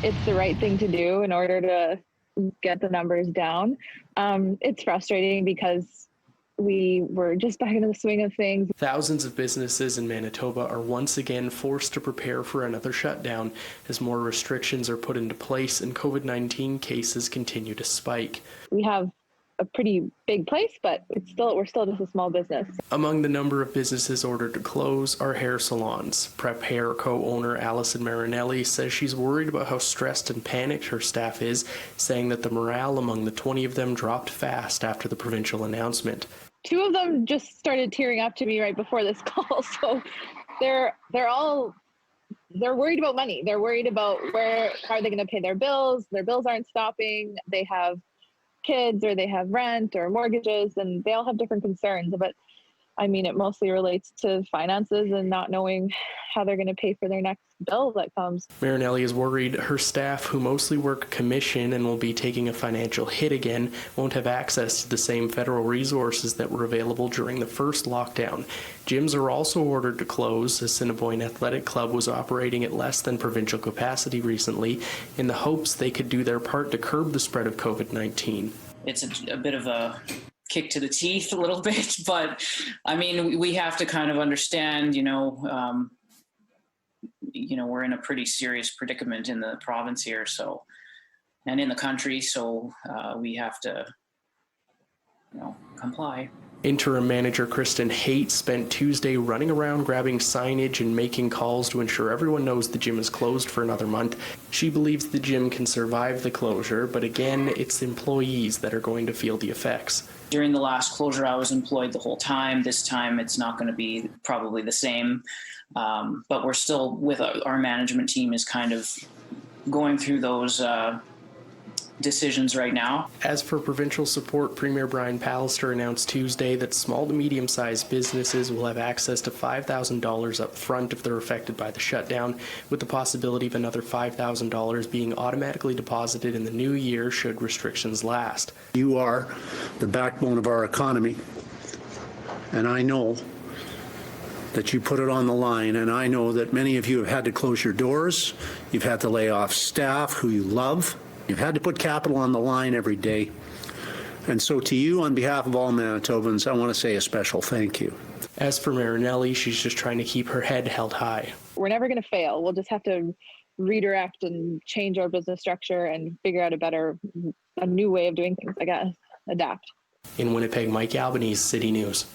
it's the right thing to do in order to get the numbers down. It's frustrating because we were just back into the swing of things. Thousands of businesses in Manitoba are once again forced to prepare for another shutdown as more restrictions are put into place and COVID-19 cases continue to spike. We have a pretty big place, but we're still just a small business. Among the number of businesses ordered to close are hair salons. Prep Hair co-owner Allison Marinelli says she's worried about how stressed and panicked her staff is, saying that the morale among the 20 of them dropped fast after the provincial announcement. 2 of them just started tearing up to me right before this call, so they're worried about money. They're worried about how are they going to pay their bills. Their bills aren't stopping. They have kids or they have rent or mortgages, and they all have different concerns. But I mean, it mostly relates to finances and not knowing how they're going to pay for their next bill that comes. Marinelli is worried her staff, who mostly work commission and will be taking a financial hit again, won't have access to the same federal resources that were available during the first lockdown. Gyms are also ordered to close. The Assiniboine Athletic Club was operating at less than provincial capacity recently in the hopes they could do their part to curb the spread of COVID-19. It's a bit of a kick to the teeth a little bit, but I mean, we have to kind of understand, we're in a pretty serious predicament in the province here, and in the country, so we have to, comply. Interim manager Kristen Haight spent Tuesday running around grabbing signage and making calls to ensure everyone knows the gym is closed for another month. She believes the gym can survive the closure, but again, it's employees that are going to feel the effects. During the last closure, I was employed the whole time. This time, it's not going to be probably the same, but we're still with our management team is kind of going through those decisions right now. As for provincial support, Premier Brian Pallister announced Tuesday that small to medium-sized businesses will have access to $5,000 up front if they're affected by the shutdown, with the possibility of another $5,000 being automatically deposited in the new year should restrictions last. You are the backbone of our economy, and I know that you put it on the line, and I know that many of you have had to close your doors, you've had to lay off staff who you love, you've had to put capital on the line every day. And so to you, on behalf of all Manitobans, I want to say a special thank you. As for Marinelli, she's just trying to keep her head held high. We're never going to fail. We'll just have to redirect and change our business structure and figure out a new way of doing things, I guess. Adapt. In Winnipeg, Mike Albanese, City News.